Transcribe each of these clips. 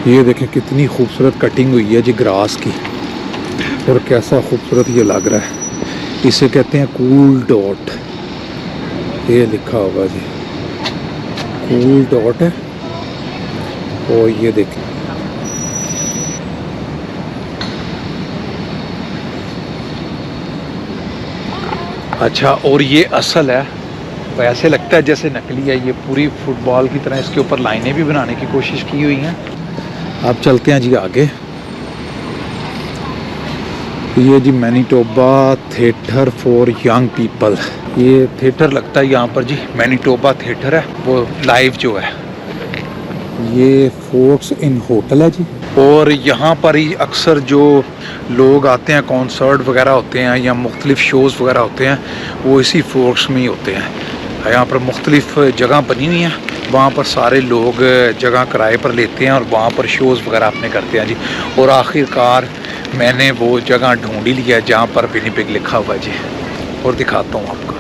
ये देखें कितनी खूबसूरत कटिंग हुई है जी ग्रास की, और कैसा खूबसूरत ये लग रहा है। इसे कहते हैं कूल डॉट, ये लिखा होगा जी कूल डॉट है। और ये देखें अच्छा, और ये असल है, वैसे लगता है जैसे नकली है। ये पूरी फुटबॉल की तरह इसके ऊपर लाइनें भी बनाने की कोशिश की हुई हैं। अब चलते हैं जी आगे। ये जी Manitoba theatre for young people, ये थिएटर लगता है यहाँ पर जी, मैनिटोबा थिएटर है वो लाइव जो है। ये फोर्ट्स इन होटल है जी, और यहाँ पर ही अक्सर जो लोग आते हैं, कॉन्सर्ट वगैरह होते हैं या मुख्तलिफ शोज़ वगैरह होते हैं, वो इसी फोर्ट्स में ही होते हैं। यहाँ पर मुख्तलिफ जगह बनी हुई हैं, वहाँ पर सारे लोग जगह किराए पर लेते हैं और वहाँ पर शोज़ वगैरह अपने करते हैं जी। और आखिरकार मैंने वो जगह ढूंढ ही लिया जहाँ पर विनिपेग लिखा हुआ है जी, और दिखाता हूँ आपको।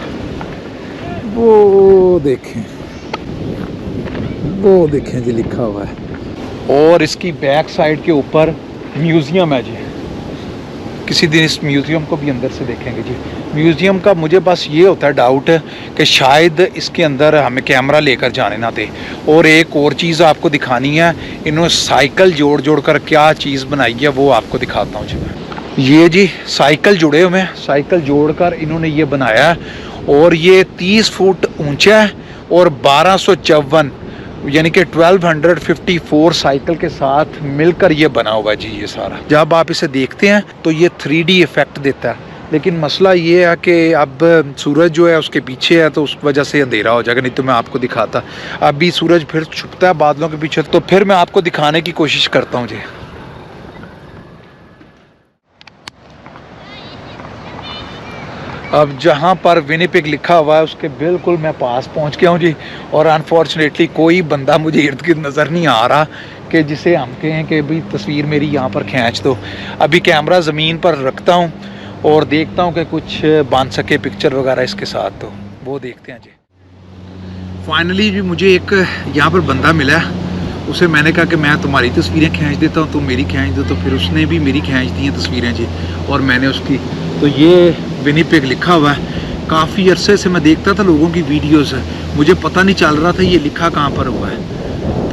वो देखें जी लिखा हुआ है, और इसकी बैक साइड के ऊपर म्यूज़ियम है जी। किसी दिन इस म्यूज़ियम को भी अंदर से देखेंगे जी। म्यूज़ियम का मुझे बस ये होता है डाउट कि शायद इसके अंदर हमें कैमरा लेकर जाने ना दे। और एक और चीज़ आपको दिखानी है, इन्होंने साइकिल जोड़ कर क्या चीज़ बनाई है वो आपको दिखाता हूँ जी। ये जी साइकिल जुड़े हुए हैं, साइकिल जोड़कर इन्होंने ये बनाया है, और ये 30 फुट ऊंचा है और 1254 यानी कि 1254 साइकिल के साथ मिलकर ये बना हुआ है जी। ये सारा जब आप इसे देखते हैं तो ये 3D इफेक्ट देता है, लेकिन मसला ये है कि अब सूरज जो है उसके पीछे है तो उस वजह से अंधेरा हो जाएगा, नहीं तो मैं आपको दिखाता। अभी सूरज फिर छुपता है बादलों के पीछे, तो फिर मैं आपको दिखाने की कोशिश करता हूँ जी। अब जहाँ पर विनिपेग लिखा हुआ है उसके बिल्कुल मैं पास पहुँच गया हूँ जी, और अनफॉर्चुनेटली कोई बंदा मुझे इर्द गिर्द नज़र नहीं आ रहा कि जिसे हम कहें कि भाई तस्वीर मेरी यहाँ पर खींच दो। अभी कैमरा ज़मीन पर रखता हूँ और देखता हूँ कि कुछ बन सके पिक्चर वगैरह इसके साथ, तो वो देखते हैं जी। फाइनली भी मुझे एक यहाँ पर बंदा मिला, उसे मैंने कहा कि मैं तुम्हारी तस्वीरें खींच देता हूँ, तुम मेरी खींच दो, तो फिर उसने भी मेरी खींच दी हैं तस्वीरें जी, और मैंने उसकी। तो ये विनिपेग लिखा हुआ है। काफ़ी अरसे से मैं देखता था लोगों की वीडियोस, मुझे पता नहीं चल रहा था ये लिखा कहाँ पर हुआ है।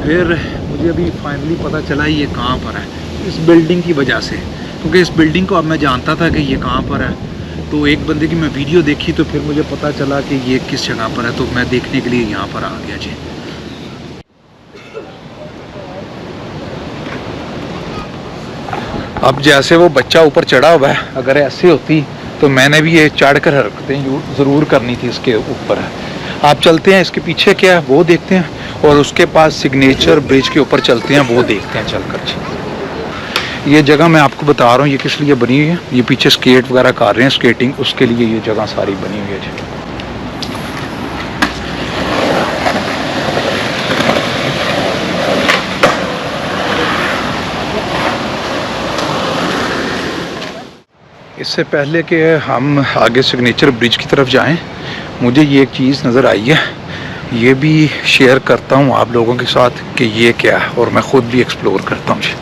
फिर मुझे अभी फाइनली पता चला ये कहाँ पर है, इस बिल्डिंग की वजह से, क्योंकि इस बिल्डिंग को अब मैं जानता था कि ये कहाँ पर है। तो एक बंदे की मैं वीडियो देखी तो फिर मुझे पता चला कि ये किस जगह पर है, तो मैं देखने के लिए यहाँ पर आ गया जी। अब जैसे वो बच्चा ऊपर चढ़ा हुआ है, अगर ऐसे होती तो मैंने भी ये चढ़ कर हरकतें ज़रूर करनी थी इसके ऊपर है। आप चलते हैं, इसके पीछे क्या है वो देखते हैं, और उसके पास सिग्नेचर ब्रिज के ऊपर चलते हैं, वो देखते हैं चलकर जी। ये जगह मैं आपको बता रहा हूँ ये किस लिए बनी हुई है। ये पीछे स्केट वगैरह कर रहे हैं, स्केटिंग, उसके लिए ये जगह सारी बनी हुई है जी। इससे पहले कि हम आगे सिग्नेचर ब्रिज की तरफ जाएं, मुझे ये एक चीज़ नज़र आई है, ये भी शेयर करता हूँ आप लोगों के साथ कि ये क्या है, और मैं ख़ुद भी एक्सप्लोर करता हूँ जी।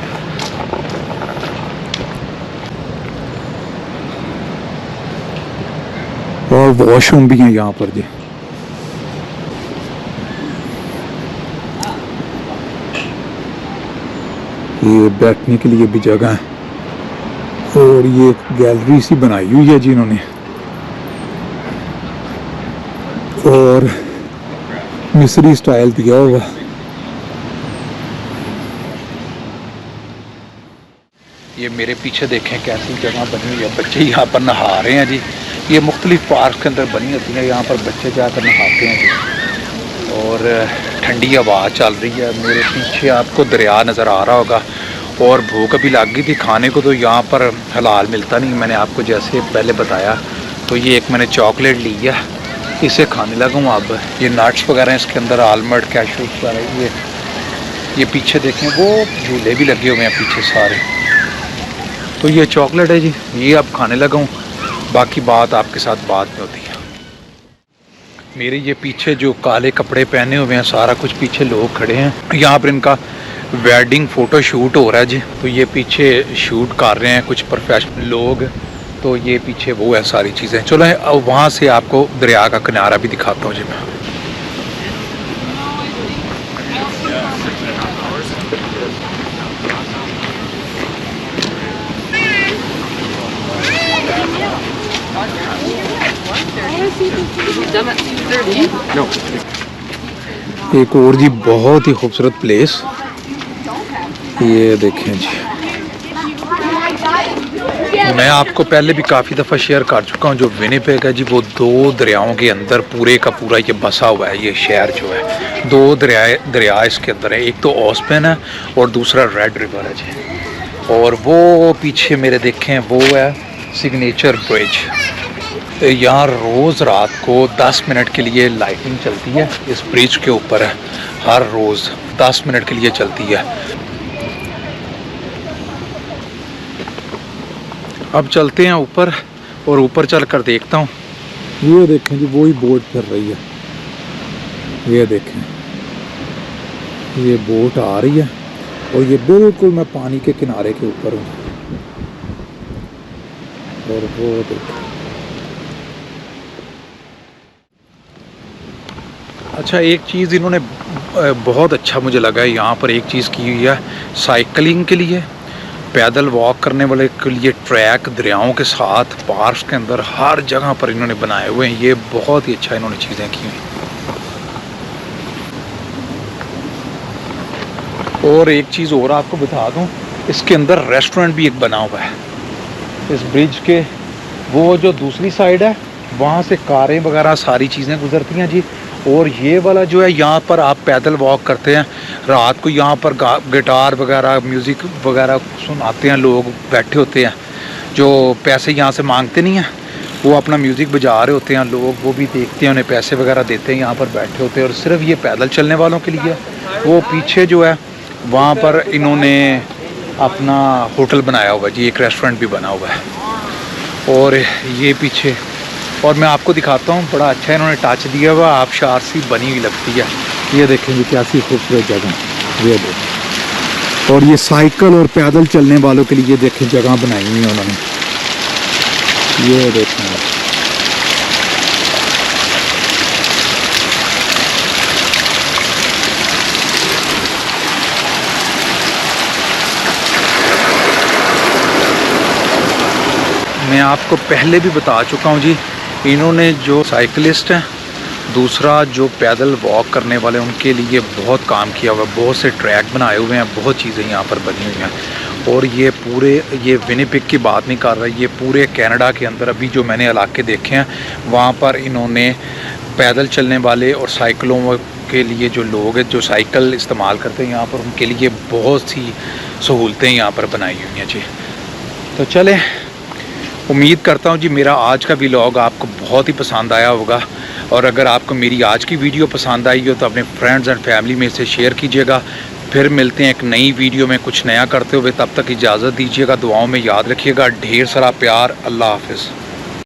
और वॉशरूम भी हैं यहाँ पर जी। ये बैठने के लिए भी जगह है, और ये गैलरी सी बनाई हुई है जी इन्होंने, और मिस्री स्टाइल दिया हुआ। ये मेरे पीछे देखें कैसी जगह बनी हुई है, बच्चे यहाँ पर नहा रहे हैं जी। ये मुख्तलिफ पार्क के अंदर बनी होती है, यहाँ पर बच्चे जाकर नहाते हैं जी, और ठंडी हवा चल रही है। मेरे पीछे आपको दरिया नज़र आ रहा होगा, और भूख अभी लग गई थी खाने को, तो यहाँ पर हलाल मिलता नहीं, मैंने आपको जैसे पहले बताया। तो ये एक मैंने चॉकलेट ली है, इसे खाने लगा हूँ अब। ये नट्स वगैरह हैं इसके अंदर, आलमंड, कैशूज वगैरह। ये पीछे देखें वो झूले भी लगे हुए हैं पीछे सारे। तो ये चॉकलेट है जी, ये अब खाने लगा हूँ, बाकी बात आपके साथ बाद में होती है। मेरे ये पीछे जो काले कपड़े पहने हुए हैं, सारा कुछ पीछे लोग खड़े हैं, यहाँ पर इनका वेडिंग फ़ोटो शूट हो रहा है जी। तो ये पीछे शूट कर रहे हैं कुछ प्रोफेशनल लोग, तो ये पीछे वो है सारी चीज़ें। चलो अब वहाँ से आपको दरिया का किनारा भी दिखाता हूँ जी मैं। एक और जी बहुत ही खूबसूरत प्लेस, ये देखें जी। मैं आपको पहले भी काफ़ी दफ़ा शेयर कर चुका हूँ, जो विनिपेग है जी वो दो दरियाओं के अंदर पूरे का पूरा ये बसा हुआ है। ये शहर जो है दो दरिया इसके अंदर है, एक तो ऑस्पेन है और दूसरा रेड रिवर है जी। और वो पीछे मेरे देखें वो है सिग्नेचर ब्रिज। यहाँ रोज़ रात को 10 मिनट के लिए लाइटिंग चलती है, इस ब्रिज के ऊपर है, हर रोज़ 10 मिनट के लिए चलती है। अब चलते हैं ऊपर, और ऊपर चल कर देखता हूँ। ये देखें जी वही बोट कर रही है, ये देखें ये बोट आ रही है, और ये बिल्कुल मैं पानी के किनारे के ऊपर हूँ, और वो देखें। अच्छा, एक चीज़ इन्होंने बहुत अच्छा मुझे लगा है, यहाँ पर एक चीज़ की हुई है साइकिलिंग के लिए, पैदल वॉक करने वाले के लिए ट्रैक दरियाओं के साथ पार्क के अंदर हर जगह पर इन्होंने बनाए हुए हैं। ये बहुत ही अच्छा इन्होंने चीज़ें की हैं। और एक चीज़ और आपको बता दूं, इसके अंदर रेस्टोरेंट भी एक बना हुआ है इस ब्रिज के। वो जो दूसरी साइड है वहाँ से कारें वगैरह सारी चीज़ें गुजरती हैं जी, और ये वाला जो है यहाँ पर आप पैदल वॉक करते हैं रात को, यहाँ पर गिटार वगैरह म्यूज़िक वगैरह सुनाते हैं, लोग बैठे होते हैं जो पैसे यहाँ से मांगते नहीं हैं, वो अपना म्यूज़िक बजा रहे होते हैं, लोग वो भी देखते हैं, उन्हें पैसे वगैरह देते हैं, यहाँ पर बैठे होते हैं। और सिर्फ ये पैदल चलने वालों के लिए। वो पीछे जो है वहाँ पर इन्होंने अपना होटल बनाया हुआ है जी, एक रेस्टोरेंट भी बना हुआ है। और ये पीछे, और मैं आपको दिखाता हूँ, बड़ा अच्छा इन्होंने टच दिया हुआ, आबशार सी बनी हुई लगती है। ये देखेंगे कैसी खूबसूरत जगह, ये देखें। और ये साइकिल और पैदल चलने वालों के लिए देखें जगह बनाई हुई है उन्होंने, ये देखें। मैं आपको पहले भी बता चुका हूँ जी, इन्होंने जो साइकिलिस्ट हैं, दूसरा जो पैदल वॉक करने वाले, उनके लिए बहुत काम किया हुआ है, बहुत से ट्रैक बनाए हुए हैं, बहुत चीज़ें यहाँ पर बनी हुई हैं। और ये पूरे, ये विनिपेग की बात नहीं कर रहा, ये पूरे कनाडा के अंदर अभी जो मैंने इलाके देखे हैं वहाँ पर इन्होंने पैदल चलने वाले और साइकिलों के लिए जो लोग हैं जो साइकिल इस्तेमाल करते हैं यहाँ पर, उनके लिए बहुत सी सहूलतें यहाँ पर बनाई हुई हैं जी। तो चलें, उम्मीद करता हूँ जी मेरा आज का व्लॉग आपको बहुत ही पसंद आया होगा, और अगर आपको मेरी आज की वीडियो पसंद आई हो तो अपने फ्रेंड्स एंड फैमिली में इसे शेयर कीजिएगा। फिर मिलते हैं एक नई वीडियो में कुछ नया करते हुए, तब तक इजाज़त दीजिएगा, दुआओं में याद रखिएगा। ढेर सारा प्यार, अल्लाह हाफ़िज़।